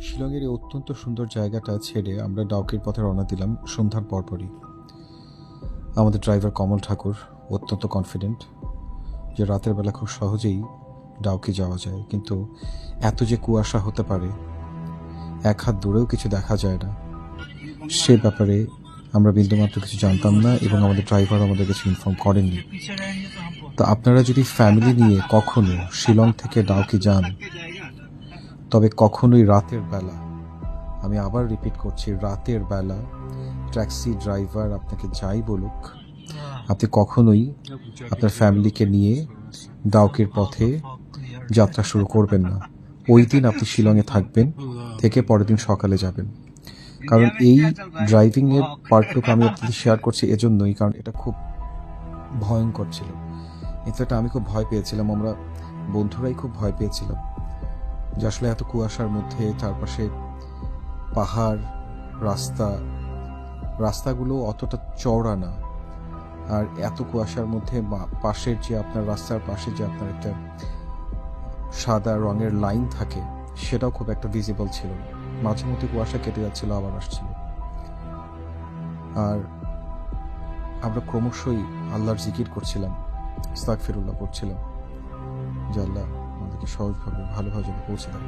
শিলংয়ের এই অত্যন্ত সুন্দর জায়গাটা ছেড়ে আমরা ডাউকির পথে রওনা দিলাম সন্ধ্যার পরপরই। আমাদের ড্রাইভার কমল ঠাকুর অত্যন্ত কনফিডেন্ট যে রাতের বেলা খুব সহজেই ডাউকি যাওয়া যায়, কিন্তু এত যে কুয়াশা হতে পারে, এক হাত দূরেও কিছু দেখা যায় না, সে ব্যাপারে আমরা বিন্দুমাত্র কিছু জানতাম না এবং আমাদের ড্রাইভার আমাদের কিছু ইনফর্ম করেননি। তো আপনারা যদি ফ্যামিলি নিয়ে কখনো শিলং থেকে ডাউকি যান, তবে কখনোই রাতের বেলা, আমি আবার রিপিট করছি, রাতের বেলা ট্যাক্সি ড্রাইভার আপনাকে যাই বলুক, আপনি কখনোই আপনার ফ্যামিলিকে নিয়ে ডাউকির পথে যাত্রা শুরু করবেন না। ওই দিন আপনি শিলংয়ে থাকবেন, থেকে পরের দিন সকালে যাবেন। কারণ এই ড্রাইভিংয়ের পার্টটুকু আমি আপনাদের শেয়ার করছি এজন্যই, কারণ এটা খুব ভয়ঙ্কর ছিল। ইনফ্যাক্ট আমি খুব ভয় পেয়েছিলাম, আমরা বন্ধুরাই খুব ভয় পেয়েছিলাম যে আসলে এত কুয়াশার মধ্যে চারপাশে পাহাড়, রাস্তাগুলো অতটা চওড়া না, আর এত কুয়াশার মধ্যে পাশের যে আপনার রাস্তার পাশে যে আপনার একটা সাদা রঙের লাইন থাকে, সেটাও খুব একটা ভিজিবল ছিল না। মাঝে মধ্যে কুয়াশা কেটে যাচ্ছিল, আবার আসছিল। আর আমরা ক্রমশই আল্লাহর জিকির করছিলাম, আস্তাগফিরুল্লাহ করছিলাম যে আল্লাহ আমাদেরকে সহজভাবে ভালোভাবে পৌঁছে দেয়।